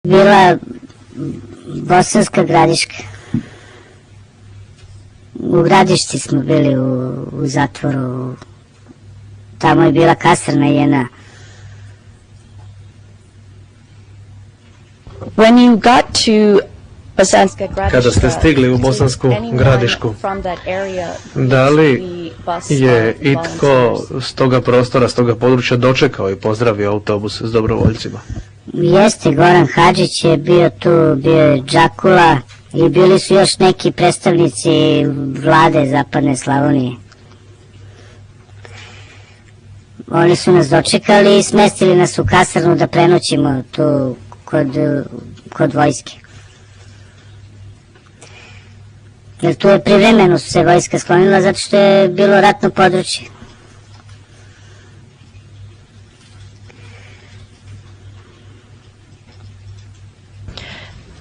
bila Bosanska Gradiška. U Gradišci smo bili u zatvoru. Tamo je bila kasarna jedna. When you got to Bosanska Gradiška, Kada ste stigli u Bosansku Gradišku, da li je itko s toga prostora, s toga područja dočekao i pozdravio autobus s dobrovoljcima? Jeste, Goran Hadžić je bio tu, bio je Džakula i bili su još neki predstavnici vlade Zapadne Slavonije. Oni su nas dočekali i smestili nas u kasarnu da prenoćimo tu kod vojske. Jer tu je privremeno se vojska sklonila zato što je bilo ratno područje.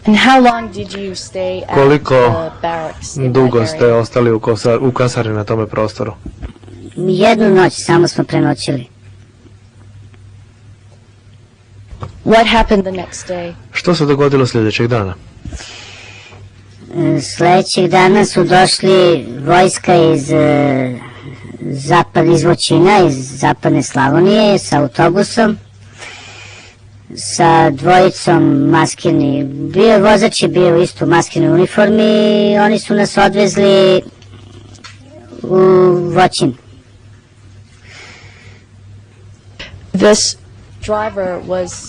And how long did you stay at Koliko the barracks in dugo that ste area? ostali u kasarni na tome prostoru? Jednu noć samo smo prenoćili. What happened the next day? Što se dogodilo sljedećeg dana? Sljedećeg dana su došli vojska iz Voćina, iz Zapadne Slavonije sa autobusom, sa dvojicom maskirni. Vozač je bio isto u maskinoj uniformi i oni su nas odvezli u Voćin. This driver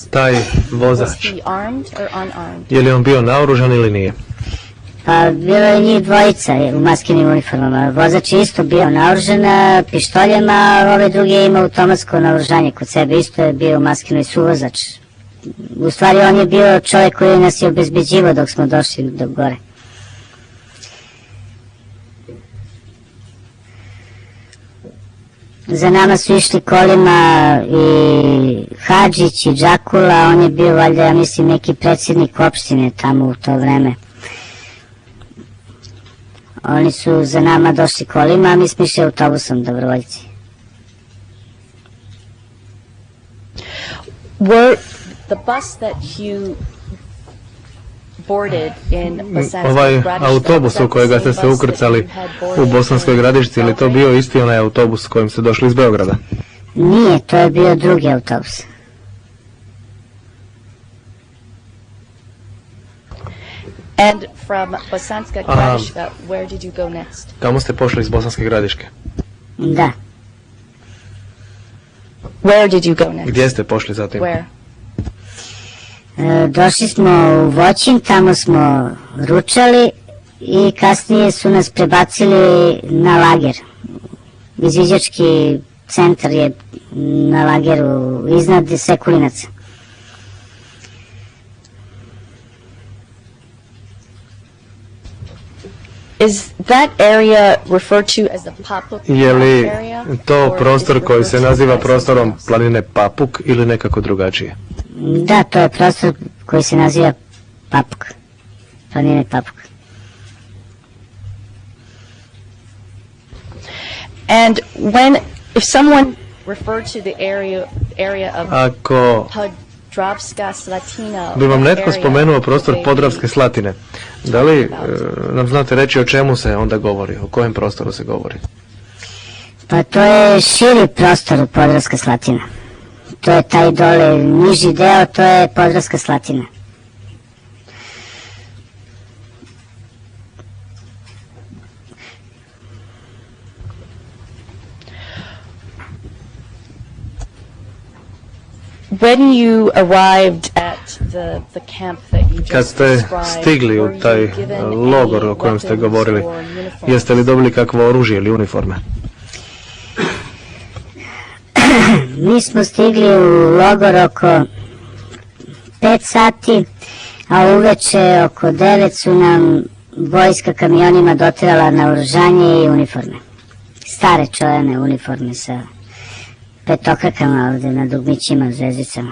Taj vozač, was he armed or unarmed? je li on bio naoružan ili nije? Pa bilo je njih dvojica u maskinim uniformama. Vozač je isto bio naoružan pištoljama, a ove druge je imao automatsko naoružanje kod sebe. Isto je bio u maskinoj suvozač. U stvari on je bio čovjek koji nas je obezbeđivao dok smo došli do gore. Za nama su išli kolima i Hadžić i Džakula, on je bio valjda, ja mislim, neki predsjednik opštine tamo u to vreme. Oni su za nama došli kolima, a mi smo išli autobusom, dobrovoljci. Were the bus that you boarded in Bosanska Ovaj Gradiška, autobus was that u kojega ste the se same bus that ukrcali you had boarded u Bosanskoj in Gradišci, ili to bio isti onaj autobus s kojim ste došli iz Beograda? Nije, to je bio drugi autobus. And from Bosanska Gradiška, where did you go next? Kamo ste pošli iz Bosanske Gradiške? Da. Where did you go next? Gdje ste pošli zatim? Where? Došli smo u Voćin, tamo smo ručali i kasnije su nas prebacili na lager. Izviđački centar je na lageru iznad Sekulinaca. Is that area referred to as the Papuk Je li area? to or prostor is it koji se referred to naziva as prostorom something else? planine Papuk ili nekako drugačije? Da, to je prostor koji se naziva Papuk. Planine Papuk. And if someone referred to the area of Ako Podravska Slatina, bi vam what netko area spomenuo prostor would they Podravske be Slatine, da li about? nam znate reći o čemu se onda govori, o kojem prostoru se govori? Pa to je širi prostor Podravska Slatina. To je taj dole niži deo, to je Podravska Slatina. When you arrived at the camp that you Kad just ste described, stigli u were you taj given logor any o kojem ste weapons govorili, or uniforms? jeste li dobili kakvo oružje ili uniforme? Mi smo stigli u logor oko 5 sati, a uveče oko 9 su nam vojska kamionima doterala naoružanje i uniforme. Stare čojane uniforme sa petokrakama ovde na dugmićima, zvezdicama.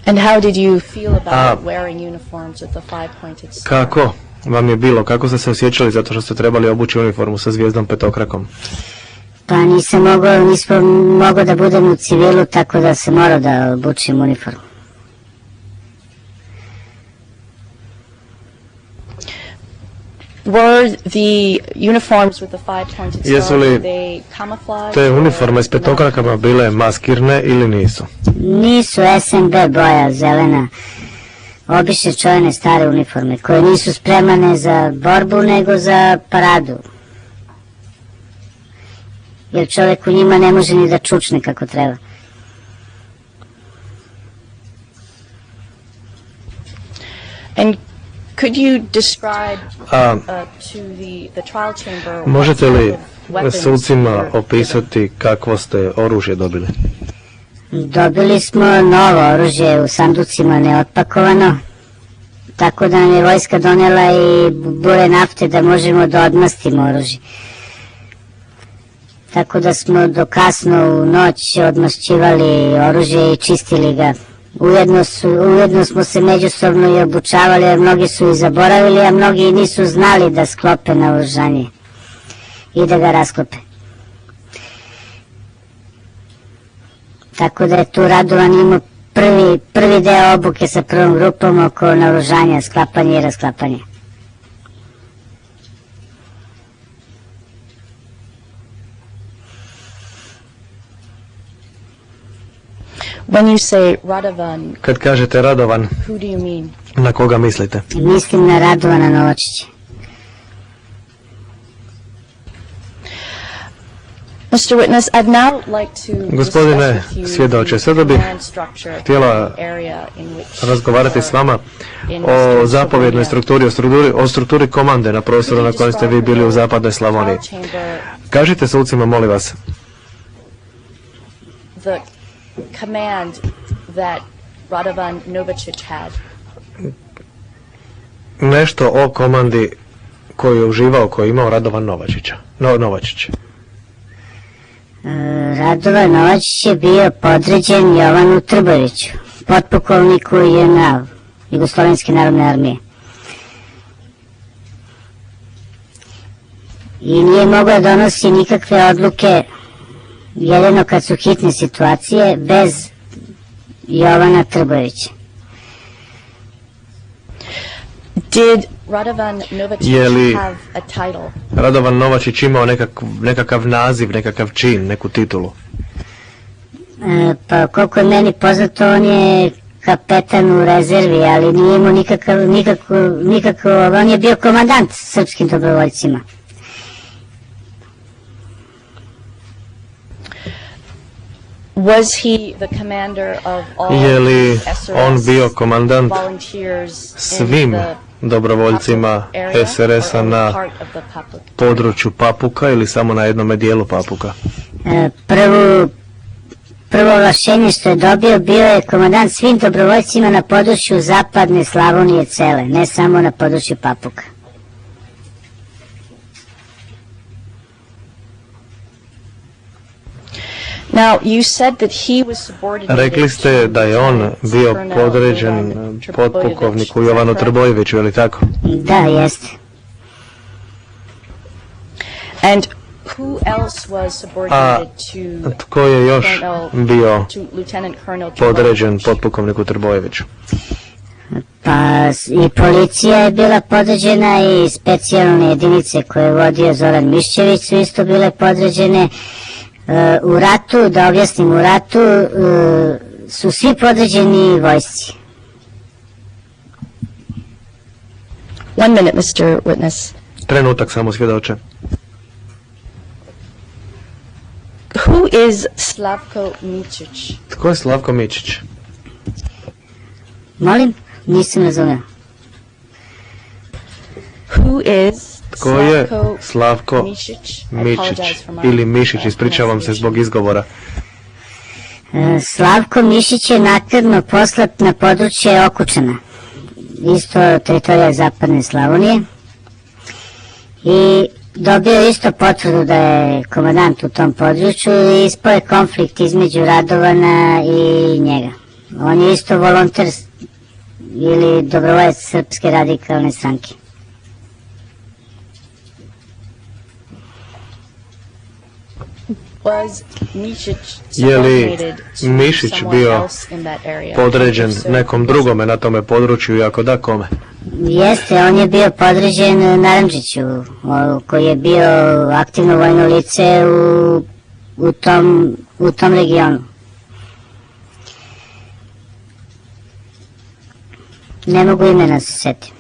And how did you feel about wearing uniforms with the five-pointed star? Kako vam je bilo? Kako ste se osjećali zato što ste trebali obući uniformu sa zvijezdom petokrakom? Pa nismo mogao da budem u civilu, tako da se morao da obučim uniformu. Were the uniforms with the five-pointed star, Jesu li were they camouflage? te uniforme s petokrakama bile maskirne ili nisu? Nisu SNB boja, zelena, obične čovjene stare uniforme, koje nisu spremane za borbu, nego za paradu. Jer čovjek u njima ne može ni da čučne kako treba. And could you describe to the trial chamber Možete li sucima opisati kakvo ste oružje dobili? Dobili smo novo oružje u sanducima neotpakovano, tako da nam je vojska donela i bure nafte da možemo da odmastimo oružje. Tako da smo do kasno u noć odmašćivali oružje i čistili ga. Ujedno smo se međusobno i obučavali, jer mnogi su i zaboravili, a mnogi nisu znali da sklope naoružanje i da ga rasklope. Tako da je tu Radovan imao prvi deo obuke sa prvom grupom oko naoružanja, sklapanja i rasklapanja. When you say Radovan, Kad kažete Radovan, who do you mean? na koga mislite? Mislim na Radovana Novačića. Mr. Witness, I'd now like to Gospodine svjedoče, sada bih htjela razgovarati s vama o zapovjednoj strukturi, o strukturi komande na prostoru na kojem ste vi bili u zapadnoj Slavoniji. Kažite sucima, molim vas, the command that Radovan Novačić had. Nešto o komandi koju je uživao, koju je imao Radovan Novačić. Radovan Novačić je bio podređen Jovanu Trbojeviću, potpukovniku JNA, Jugoslovenske narodne armije. I nije mogao da donosi nikakve odluke, jedino kad su hitne situacije, bez Jovana Trbojevića. Did Radovan Novačić have a title? Radovan Novačić imao nekakav naziv, nekakav čin, neku titulu? Pa koliko je meni poznato, on je kapetan u rezervi, ali nije imao nikakav, on je bio komandant srpskim dobrovoljcima. Was he the commander of all Je li on bio SRS komandant volunteers svim in the dobrovoljcima area SRS-a or na part of the Papuk? području Papuka ili samo na jednom dijelu Papuka? Prvo ovlašćenje što je dobio, bio je komandant svim dobrovoljcima na području zapadne Slavonije cele, ne samo na području Papuka. Now, you said that he was subordinated. Rekli ste da je on bio podređen potpukovniku Jovanu Trbojeviću, je li tako? Da, jeste. And who else was subordinated to Tko je još bio Lieutenant Colonel podređen potpukovniku Trbojeviću? Pa i policija je bila podređena i specijalne jedinice koje je vodio Zoran Mišćević su isto bile podređene. U ratu, da objasnim, u ratu su svi podređeni vojsci. 1 minute, Mr. Witness. Trenutak samo, svjedoče. Who is Slavko Mičić? Tko je Slavko Mičić? Molim? Nisam razumio. Who is Tko je Slavko Mičić ili Mišić, ispričavam se zbog izgovora. Slavko Mišić je naknadno poslat na područje Okučana, isto teritorija zapadne Slavonije, i dobio isto potvrdu da je komandant u tom području i ispao je konflikt između Radovana i njega. On je isto volonter ili dobrovoljac Srpske radikalne stranke. Je li Mišić bio podređen nekom drugome na tome području i ako da, kome? Jeste, on je bio podređen Narandžiću, koji je bio aktivno vojno lice u tom regionu. Ne mogu imena se setiti.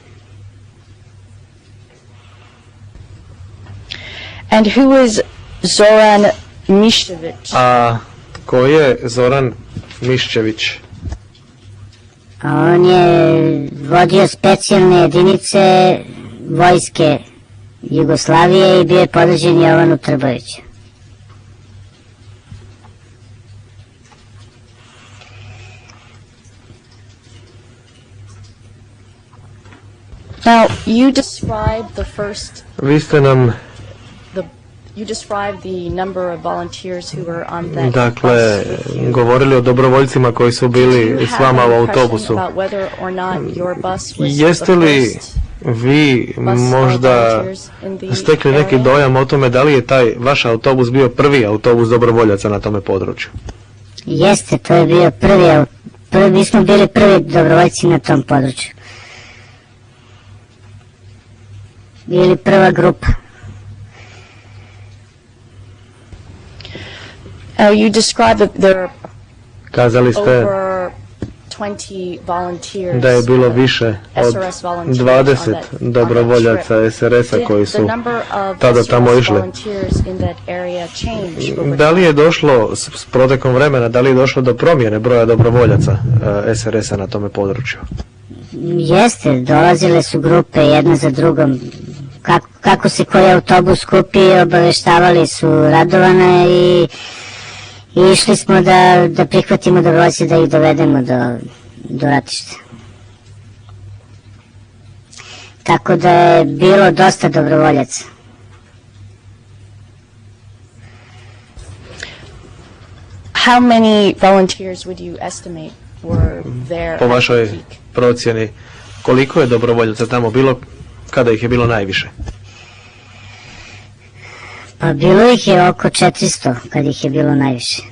And who is Zoran Miščević? A ko je Zoran Miščević? On je vodio specijalne jedinice vojske Jugoslavije i bio je podređen Jovanu Trboviću. Now, you described the first. Vi ste nam You described the number of volunteers who were on that dakle govorili o dobrovoljcima koji su bili s vama u autobusu. Jeste li vi možda stekli neki dojam o tome da li je taj vaš autobus bio prvi autobus dobrovoljaca na tome području? Jeste, to je bio mi smo bili prvi dobrovoljci na tom području. Bili prva grupa. You described that there are Kazali ste over 20 volunteers, da je bilo više od 20 dobrovoljaca SRS-a koji su tada tamo išli. Da li je došlo s protekom vremena, da li je došlo do promjene broja dobrovoljaca SRS-a na tome području? Jeste, dolazile su grupe jedna za drugom. Kako se koji autobus kupi, obaveštavali su Radovana i išli smo da prihvatimo dobrovoljce, da ih dovedemo do ratišta. Tako da je bilo dosta dobrovoljaca. How many volunteers would you estimate were there? Po vašoj procjeni, koliko je dobrovoljaca tamo bilo kada ih je bilo najviše? Pa bilo ih je oko 400 kad ih je bilo najviše.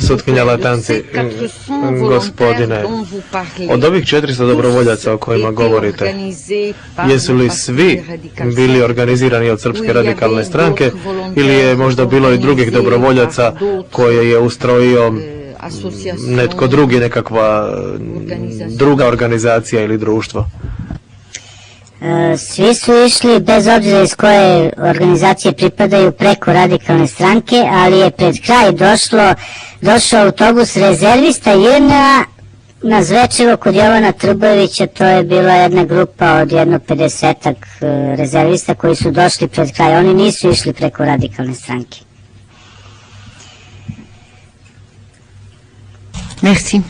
Sutkinja Latanci, gospodine, od ovih 400 dobrovoljaca o kojima govorite, jesu li svi bili organizirani od Srpske radikalne stranke ili je možda bilo i drugih dobrovoljaca koje je ustrojio netko drugi, nekakva druga organizacija ili društvo? Svi su išli, bez obzira iz koje organizacije pripadaju, preko radikalne stranke, ali je pred kraj došao autobus rezervista JNA na Zvečevo kod Jovana Trbojevića. To je bila jedna grupa od 50-ak rezervista koji su došli pred kraj. Oni nisu išli preko radikalne stranke. Merci.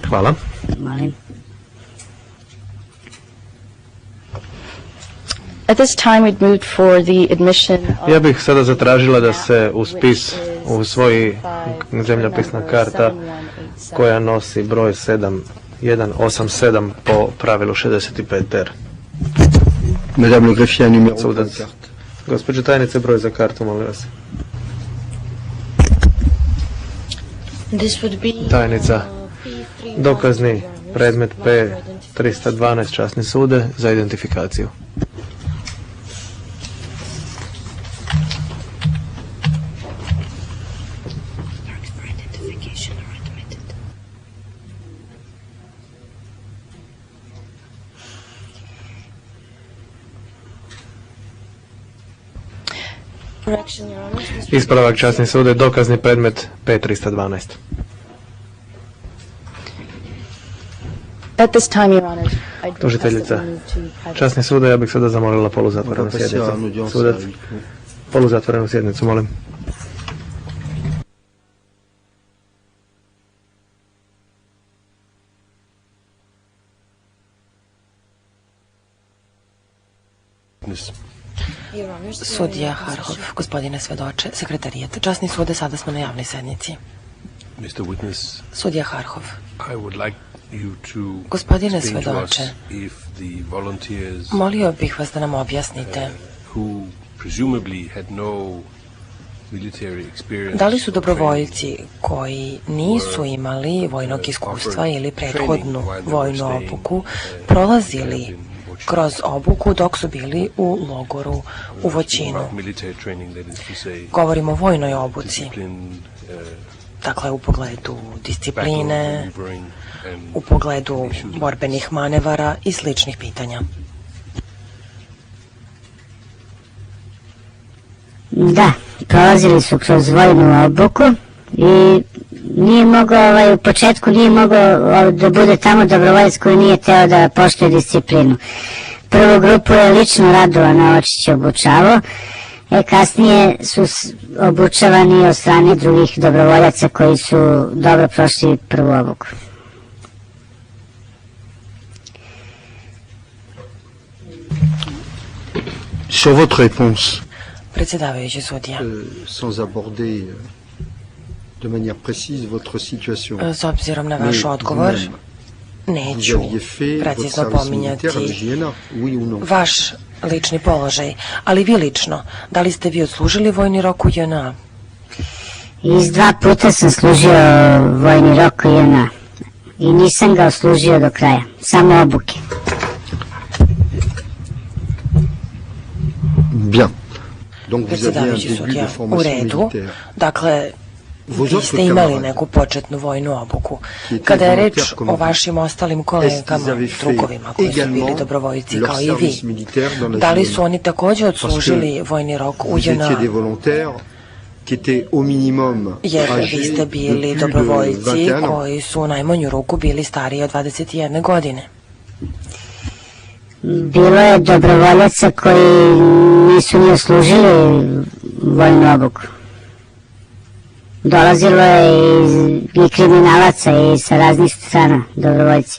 Hvala. Molim. At this time we'd moved for the admission of. Ja bih sada zatražila da se u spis usvoji zemljopisna karta koja nosi broj 7187 po pravilu 65R. Madame le greffier, numéro Sudac. Gospođo tajnice, broj za kartu, molim vas. Tajnica, dokazni predmet P312 časni sude za identifikaciju. Ispravak časni sude, dokazni predmet P312. At this time, Your Honor, Tužiteljica, časni sude, ja bih sada zamolila poluzatvorenu sjednicu. Sudac, poluzatvorenu sjednicu, molim. Sudija Harhov, gospodine svedoče, sekretarijet, časni sude, sada smo na javnoj sednici. Mr. Witness, Sudija Harhov. I would like you to Gospodine explain to us svedoče, if the volunteers molio bih vas da nam objasnite who presumably had no military experience da li su or dobrovoljci koji nisu imali vojnog iskustva ili prethodnu vojnu obuku prolazili kroz obuku dok su bili u logoru u Voćinu. training, military training, that is to say, Govorimo o vojnoj obuci, discipline, dakle u pogledu battle discipline, maneuvering, and u pogledu borbenih manevara i sličnih pitanja. Da, prolazili su kroz vojnu obuku i nije mogao, u početku nije mogao da bude tamo dobrovoljac koji nije teo da poštuje disciplinu. Prvu grupu je lično Radovan Novačić obučavao, kasnije su obučavani od strane drugih dobrovoljaca koji su dobro prošli prvu obuku. Sur votre réponse, Predsjedavajući sudija, sans aborder de manière précise votre situation, s obzirom na mais vaš odgovor, vous-même, vous neću aviez fait votre precizno service militaire à pominjati l'IGNA, oui ou non? vaš lični položaj, ali vi lično, da li ste vi odslužili vojni rok u JNA? Iz 2 puta sam služio vojni rok u JNA i nisam ga odslužio do kraja, samo obuke. Bien. Donc vous aviez un Predsjedavajući début de sudija, u formation redu, militaire. dakle, Vos vi autres ste imali camarades, neku početnu vojnu obuku. qui étaient Kada je reč volontaires comme o vous, vašim ostalim est-ce qu'ils kolegama, avaient fait drugovima koji su bili également dobrovoljci leur kao i service vi, militaire dans la da li JNA? su oni takođe odslužili vojni rok u Vous JNA? étiez des volontaires qui étaient au minimum Jer vi âgés ste de bili plus de dobrovoljci 21 ans. koji su u najmanju ruku bili stariji od 21 godine. Bilo je dobrovoljaca koji nisu ni oslužili vojnu obuku. Dolazilo je i kriminalaca i sa raznih strana dobrovoljci.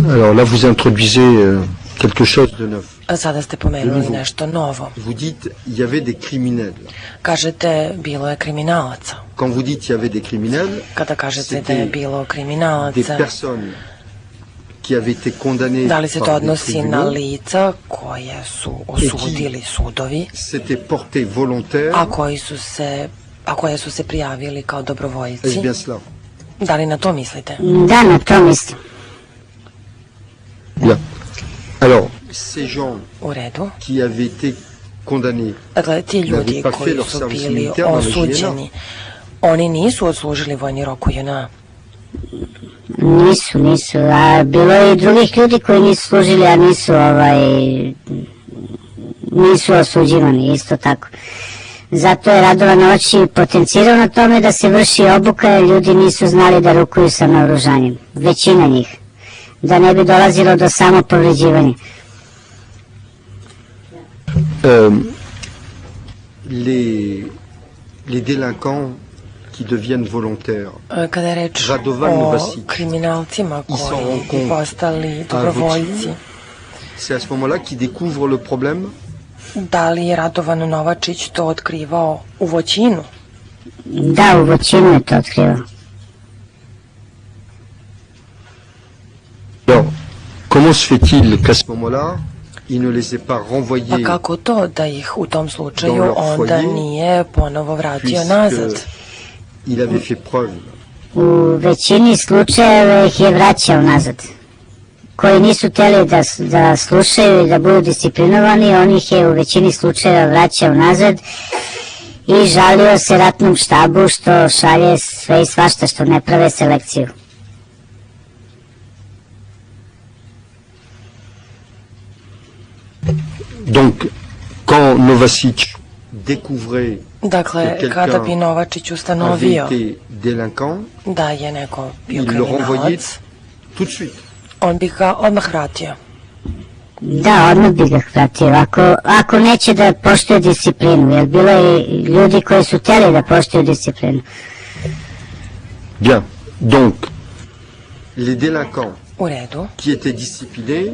Alors là, vous introduisez quelque chose de neuf. Sada ste pomenuli nešto novo. Vous dites, il y avait des criminels. Kažete, bilo je kriminalaca. Quand vous dites il y avait des criminels, Kada kažete da je bilo des kriminalaca, personnes qui avaient été condamnées da li se to par des odnosi na tribunaux, lica koje su osudili sudovi, s'étaient portés volontaires. a koje su se prijavili kao Est-ce dobrovoljci? bien cela? Da li na to mislite? Da, na to mislim. Bien. Alors, ces gens U redu. qui avaient été condamnés, Dakle, ti ljudi N'avez pas koji fait leur su service bili militaire dans le osuđeni, oni nisu odslužili vojni rok u JNA. Nisu, a bilo je i drugih ljudi koji nisu služili, a nisu osuđivani, isto tako. Zato je Radovan Novačić potencirao na tome da se vrši obuka, jer ljudi nisu znali da rukuju sa naoružanjem, većina njih, da ne bi dolazilo do samopovređivanja. Les délinquants qui deviennent volontaires, Kada je reč Radovan o Novačić, kriminalcima ils s'en koji rendent bi compte postali dobrovoljci, c'est à ce moment-là qu'ils découvrent le problème. da li je Radovan Novačić to otkrivao u Voćinu? Da, u Voćinu je to otkrivao. Alors, comment se fait-il qu'à ce moment-là, il ne les ait pas Pa renvoyés kako to da ih u tom slučaju Dans leur onda foyer, nije ponovo vratio nazad? il avait fait preuve U većini slučajeva ih je vraćao nazad. Koji nisu hteli da slušaju i da budu disciplinovani, on ih je u većini slučajeva vraćao nazad i žalio se ratnom štabu što šalje sve i svašta, što ne prave selekciju. Donc, quand Novačić découvrait Dakle, kada bi Novačić avait ustanovio été délinquant, da je neko bio il le renvoyait kriminalac, tout de suite. on bi ga odmah vratio. Da, odmah bi ga vratio, ako neće da poštuje disciplinu, jer bilo je ljudi koji su hteli da poštuju disciplinu. Bien. Donc, les délinquants U redu. qui étaient disciplinés,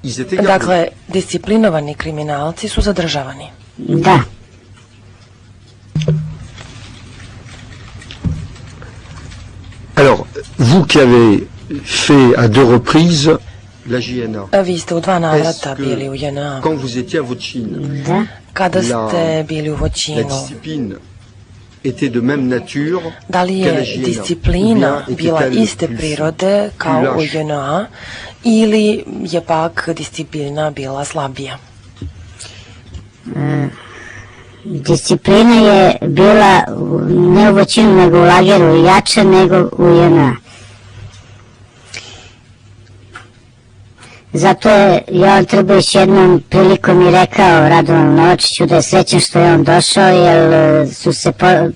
ils étaient gardés. Dakle, disciplinovani kriminalci su zadržavani. Da, vous qui avez fait à 2 reprises la JNA, Vi ste u 2 navrata bili u JNA. quand vous étiez à Voćin, Da, Kada ste bili u la Voćinu, discipline était de même nature da li que la je JNA? disciplina Ou bien bila était-elle iste plus- prirode kao plus u lâche? JNA ili je pak disciplina bila slabija? disciplina je bila ne u Voćinu nego u lageru jača nego u JNA. Zato je Jovan Trbović jednom prilikom i rekao Radovanu Novačiću da je srećan što je on došao, jer su se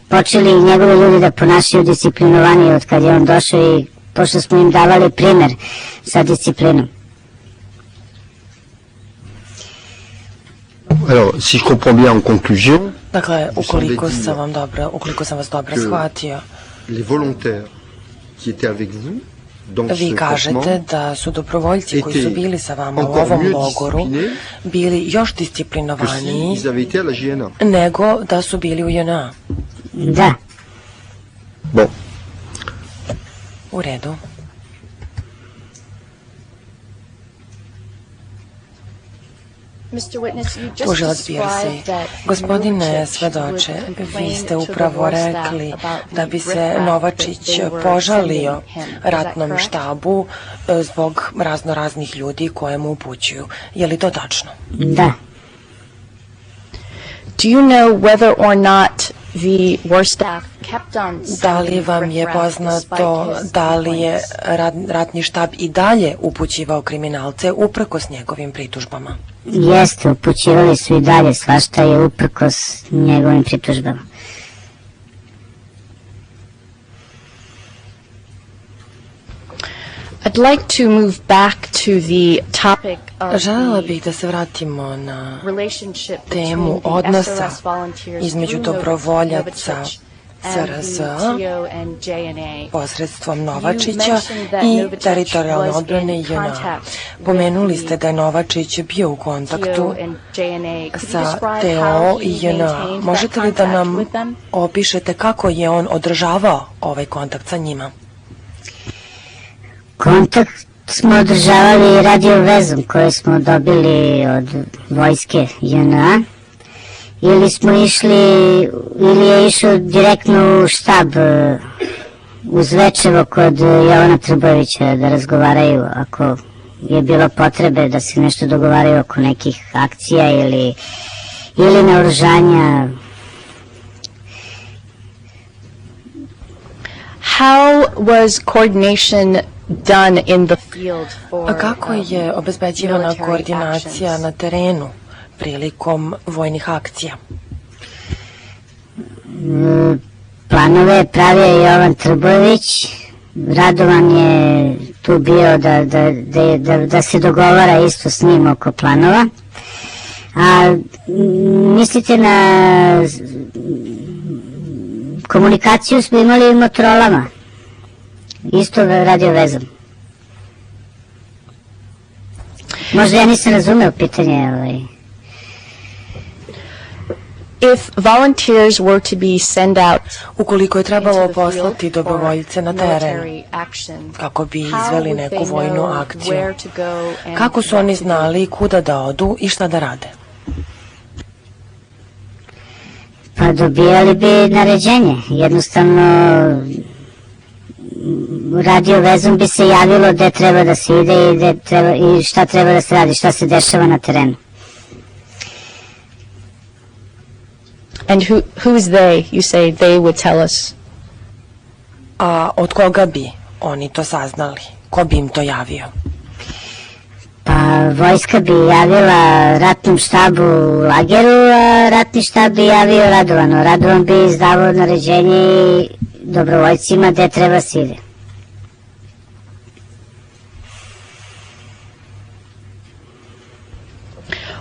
počeli njegovi ljudi da ponašaju disciplinovanije od kad je on došao i pošto smo im davali primer sa disciplinom. Alors, si je comprends bien en conclusion, Dakle, ukoliko semble sam vas dobro que shvatio, les volontaires qui étaient avec vous dans vi ce kažete campement da su dobrovoljci koji su bili sa vama u encore ovom mieux logoru disciplinés bili još que disciplinovaniji s'ils avaient été à la JNA. nego da su bili u JNA. Da, Bon, U redu. Tužilac Birsi, gospodine svedoče, vi ste upravo rekli da bi se Novačić požalio ratnom štabu zbog raznoraznih ljudi koje mu upućuju. Je li to tačno? da. Do you know whether or not the war staff kept on Da li vam je poznato da li je ratni štab i dalje upućivao kriminalce uprkos njegovim pritužbama? Jeste, upućivali su i dalje, svašta je uprkos njegovim pritužbama. I'd like to move back to the topic of Želela the bih da se vratimo na relationship temu between the odnosa SRS volunteers između through dobrovoljaca Novicic and the SRS TO and JNA. posredstvom Novačića i teritorijalne odbrane JNA. Pomenuli ste da je Novačić bio u kontaktu sa TO i JNA. Možete li da nam opišete kako je on održavao ovaj kontakt sa njima? Kontakt smo održavali radio vezom koju smo dobili od vojske JNA ili smo išli, ili je išao direktno u štab u Zvečevo kod Jovana Trbovića da razgovaraju ako je bilo potrebe da se nešto dogovaraju oko nekih akcija ili naoružanja. How was coordination done in the field for A kako je obezbeđivana military koordinacija actions? na terenu prilikom vojnih akcija? Planove je pravio Jovan Trbović, Radovan je tu bio da se dogovara isto s njim oko planova. A mislite na komunikaciju smo imali Motorolama, isto radio vezom. Možda ja nisam razumeo pitanje. If volunteers were to be sent out Ukoliko je trebalo into the field poslati for dobrovoljce na teren military action, kako bi how izveli would neku they vojnu know akciju, where to go and kako su what oni to do? znali kuda da odu i šta da rade? Pa dobijali bi naređenje, jednostavno radio vezom bi se javilo gde treba da se ide i šta treba da se radi, šta se dešava na terenu. And who is they? You say they would tell us. A od koga bi oni to saznali? Ko bi im to javio? Pa vojska bi javila ratnom štabu u lageru, a ratni štab bi javio Radovanu. Radovan bi izdavao naređenje i dobrovoljcima gde treba se ide.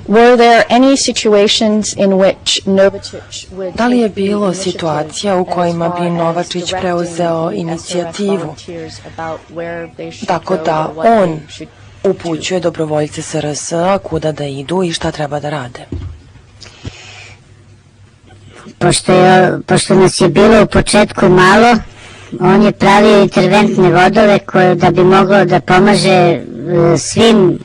Were there any situations in which Novicic would Da li je take the bilo initiative situacija u as kojima far bi as Novačić directing preuzeo the SRS inicijativu, volunteers about where they should tako go da or what on they should upućuje dobrovoljce SRS-a kuda da idu i šta treba da rade? Pošto nas je bilo u početku malo, On je pravio interventne vodove koje da bi mogao da pomaže svim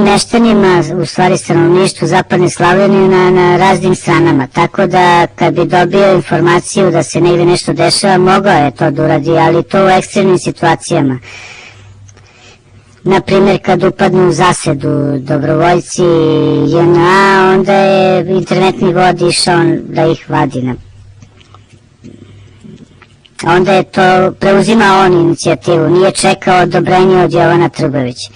meštanima, u stvari stanovništvu zapadne Slavonije na raznim stranama. Tako da kad bi dobio informaciju da se negde nešto dešava, mogao je to da uradi, ali to u ekstremnim situacijama. Naprimjer, kad upadnu u zasedu dobrovoljci JNA, onda je interventni vod išao da ih vadi. Onda je to preuzimao on inicijativu, nije čekao odobrenje od Jovana Trbojevića.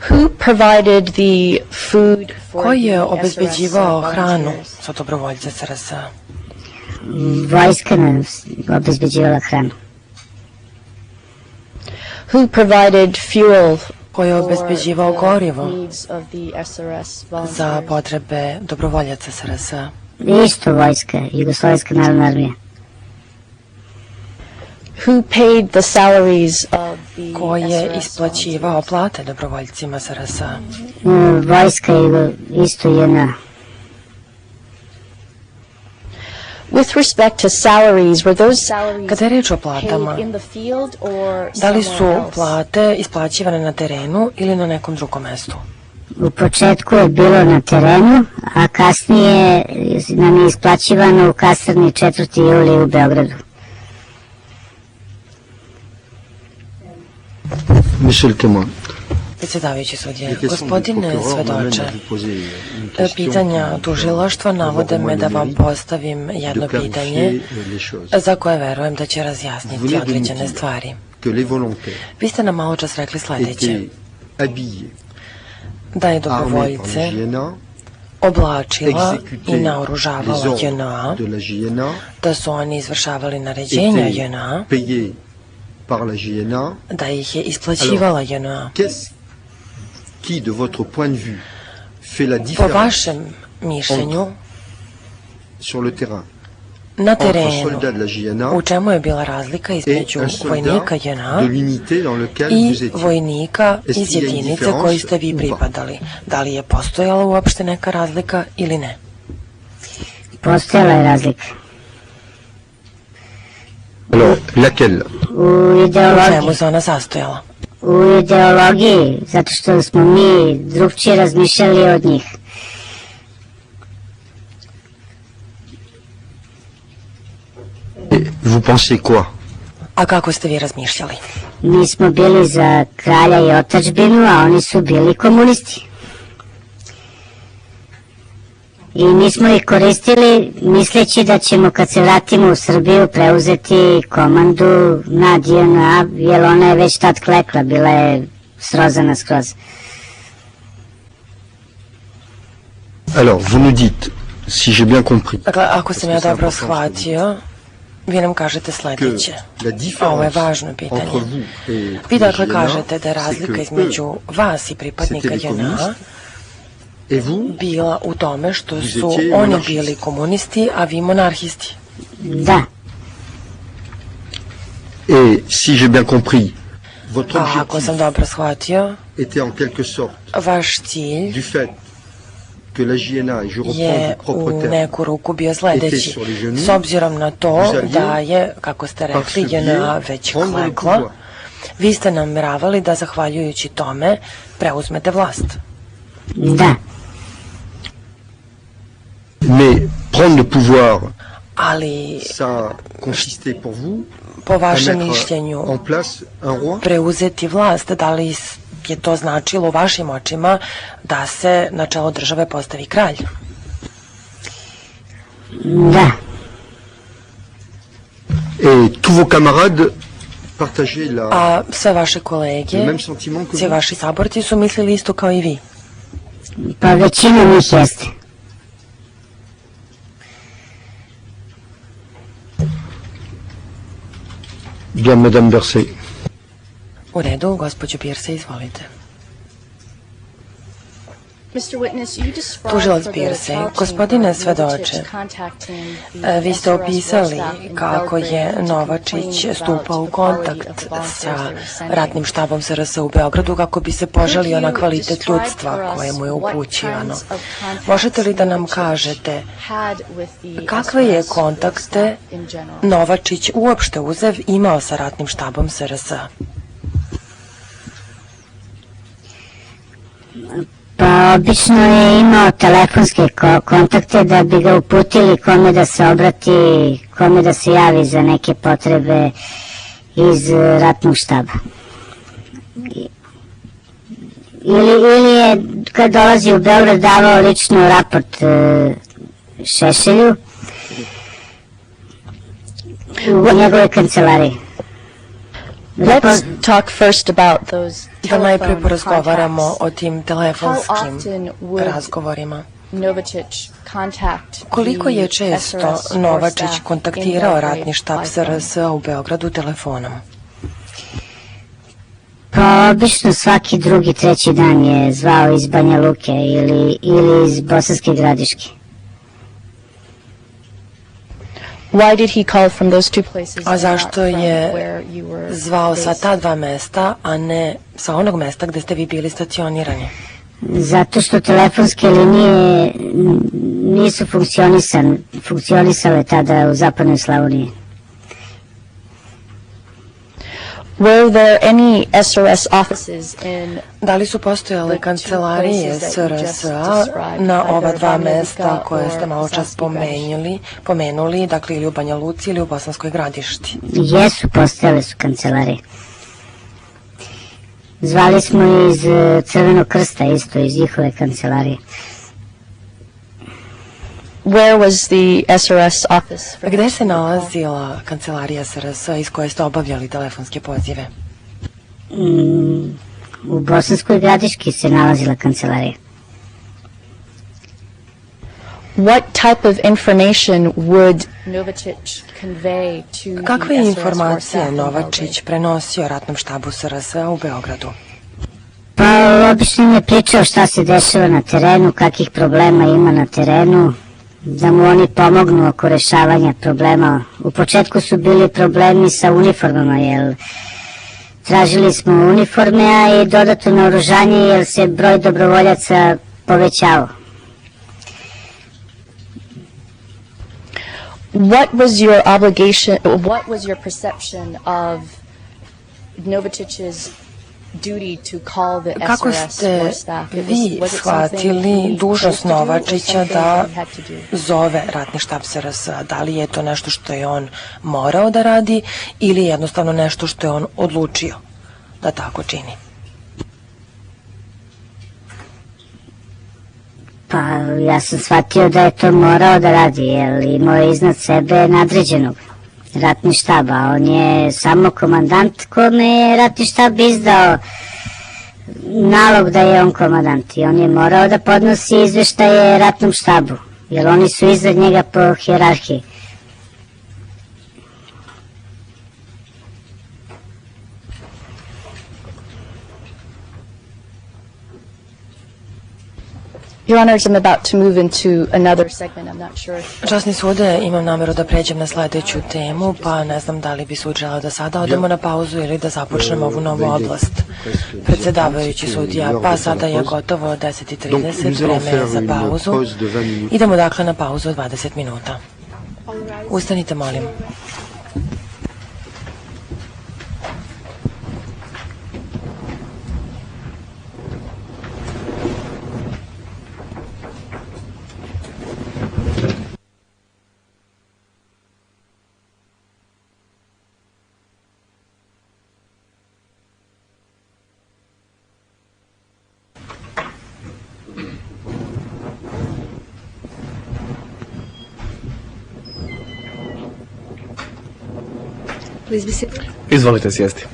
Who provided the food for Ko je the obezbeđivao SRS hranu volunteers? za dobrovoljce SRS-a? Vojska nam obezbeđivala hranu. Who provided fuel Ko je for obezbeđivao the gorivo needs of the SRS za volunteers? potrebe dobrovoljaca SRS-a? Isto vojska, Jugoslovenska narodna armija. Who paid the salaries of the Ko je SRS isplaćivao volunteers? plate dobrovoljcima SRS-a? Vojska isto JNA. With respect to salaries, were those salaries Kada je reč o paid platama, in the field or da li somewhere su else? plate isplaćivane na terenu ili na nekom drugom mestu? U početku je bilo na terenu, a kasnije nam je isplaćivano u kasarni 4. juli u Beogradu. Monsieur le témoin, Predsjedavajući sudje, les questions du gospodine procureur m'amènent svedoče, à vous poser une question pitanja pour tužilaštva navode me da vam de postavim jedno pitanje clarifier les choses. za koje verujem da će razjasniti određene stvari. Que les volontaires Vi ste nam malo čas rekli sledeće, étaient habillés, da je armés par dobrovoljce la JNA, oblačila i exécutés les naoružavala ordres JNA, de la JNA, da su oni izvršavali naređenja étaient JNA, payés par la JNA. da ih je isplaćivala JNA. Qu'est-ce qui, de votre point de vue, fait la Po différence vašem mišljenju, sur le terrain na entre un terenu, soldat de la JNA u čemu je bila razlika et između un soldat vojnika JNA de l'unité dans lequel i vous étiez? vojnika Est-ce iz qu'il y a une jedinice différence koji ste vi ou pas? pripadali? Da li je postojala uopšte neka razlika ili ne? Postojala je razlika. Alors, laquelle? U U čemu ideologiji, se ona sastojala? u ideologiji, zato što smo mi drugčije razmišljali od njih. Et vous pensez quoi? A kako ste vi razmišljali? Mi smo bili za kralja i otadžbinu, a oni su bili komunisti. I mi smo ih koristili misleći da ćemo kad se vratimo u Srbiju preuzeti komandu nad JNA, jer ona je već tad klekla, bila je srozana skroz. Alors, vous nous dites, si j'ai bien compris, Dakle, ako sam ja Parce que c'est dobro important ce que shvatio, vi nam kažete que sledeće. la Ovo je différence važno entre pitanje. vous et Vi la dakle JNA, kažete da je c'est razlika que između eux vas i pripadnika c'était les JNA communistes et vous, bila u tome što Vous su étiez oni monarchisti. bili komunisti, a vi monarhisti. Da, et si j'ai bien compris, votre A ako sam objectif dobro shvatio, était en quelque sorte vaš cilj du fait que la JNA, et je reprends je du propre u terme, neku ruku bio sledeći. sur les genoux, S obzirom na to vous alliez da je, kako ste par rekli, ce biais JNA već prendre le klekla, pouvoir. vi ste nameravali da zahvaljujući tome preuzmete vlast. da. Mais prendre le pouvoir, Ali ça consistait pour vous po à vašem mettre mišljenju en place un roi? preuzeti vlast, da li je to značilo u vašim očima da se na čelo države postavi kralj? Da, Et tous vos camarades partageaient A sve vaše kolege, le même sentiment que svi vous? vaši saborci su mislili isto kao i vi. pa većina njih jeste. Bien, Madame Berset. U redu, gospođo Birse, izvolite. Tužilac Pierce, gospodine svedoče, vi ste opisali kako je Novačić stupao u kontakt sa ratnim štabom SRS u Beogradu kako bi se požalio na kvalitet ljudstva koje mu je upućivano. Možete li da nam kažete kakve je kontakte Novačić uopšte uzev imao sa ratnim štabom SRS-a? Pa obično je imao telefonske kontakte da bi ga uputili kome da se obrati, kome da se javi za neke potrebe iz ratnog štaba. Ili je kad dolazi u Beograd davao lično raport Šešelju u njegove kancelariji. Let's talk first about those Da najprije telephone porazgovaramo contacts. o tim How telefonskim often would razgovorima. Novačić contact Koliko je the često SRS or Novačić staff kontaktirao in Belgrade ratni štab by phone? SRS u Beogradu telefonom? Pa obično svaki drugi, treći dan je zvao iz Banja Luke ili iz Bosanske Gradiške. Why did he call from those two places A and zašto not from je where you were zvao sa based? ta dva mesta, a ne sa onog mesta gde ste vi bili stacionirani? Zato što telefonske linije nisu funkcionisale tada u zapadnoj Slavoniji. Were there any SRS offices in Da li su postojale kancelarije SRS-a na ova dva mesta koje ste malo čas pomenuli, dakle ili u Banja Luci ili u Bosanskoj Gradišti? Jesu, postojale su kancelarije. Zvali smo iz Crvenog krsta isto, iz njihove kancelarije. where was the SRS office? for Gde which se you called? nalazila kancelarija SRS-a iz koje ste obavljali telefonske pozive? U Bosanskoj Gradiški se nalazila kancelarija. What type of information would Novačić convey to Kakve the je SRS or informacije staff in Novačić Belgrade? prenosio ratnom štabu SRS-a u Beogradu? Pa obično im je pričao šta se dešava na terenu, kakvih problema ima na terenu, da mu oni pomognu oko rešavanja problema. U početku su bili problemi sa uniformama, jer tražili smo uniforme, a i dodatno naoružanje, jer se broj dobrovoljaca povećao. What was your obligation, what was your perception of Novačić's duty to call the Kako SRS ste or staff? vi Was it something shvatili he dužnost chose to do or Novačića something da he had to do? zove ratni štab SRS-a? Da li je to nešto što je on morao da radi ili jednostavno nešto što je on odlučio da tako čini? Pa ja sam shvatio da je to morao da radi, jer imao je iznad sebe nadređenog ratni štab, a on je samo komandant kome je ratni štab izdao nalog da je on komandant i on je morao da podnosi izveštaje ratnom štabu, jer oni su iznad njega po hijerarhiji. Your Honors, I'm about to move into another segment. I'm not sure. Časni sude, imam nameru da pređem na sledeću temu, pa ne znam da li bi sud želeo da sada odemo na pauzu ili da započnemo ovu novu oblast. Predsedavajući sudija, pa sada je gotovo 10:30, vreme je za pauzu. Idemo dakle na pauzu od 20 minuta. Ustanite, molim. Izvolite sjesti.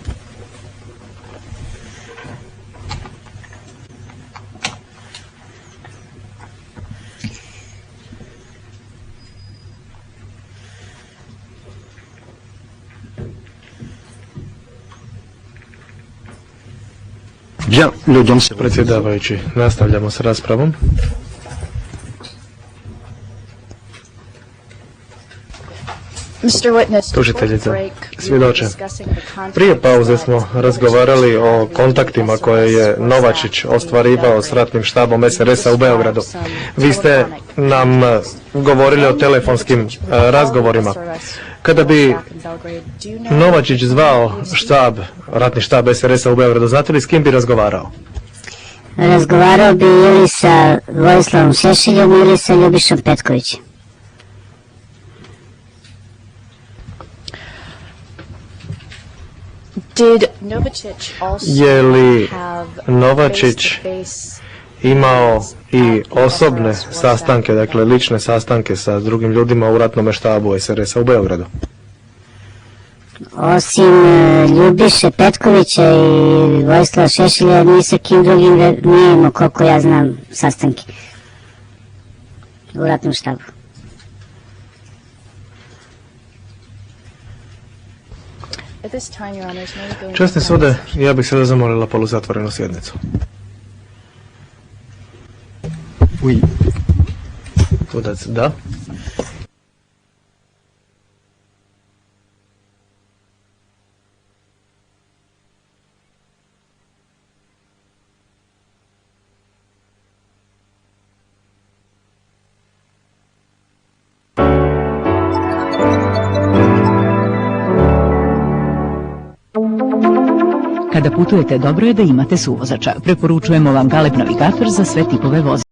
Bien, l'audience est Predsjedavajući, nastavljamo s raspravom. Mr. Witness, Tužiteljica, svjedoče. Prije pauze smo razgovarali o kontaktima koje je Novačić ostvarivao s ratnim štabom SRS-a u Beogradu. Vi ste nam govorili o telefonskim razgovorima. Kada bi Novačić zvao ratni štab SRS-a u Beogradu, znate li s kim bi razgovarao? Razgovarao bi ili sa Vojislavom Šešiljom ili sa Ljubišom Petkovićem. Je li Novačić imao i osobne sastanke, dakle lične sastanke sa drugim ljudima u ratnom štabu SRS-a u Beogradu? Osim Ljubiše Petkovića i Vojislava Šešilja, ni sa kim drugim nije imao, koliko ja znam, sastanke u ratnom štabu. Časni sude, ja bih sada zamolila poluzatvorenu sjednicu. Oui. Sudac, da. Kada putujete, dobro je da imate suvozača. Preporučujemo vam Galeb navigator za sve tipove vozila.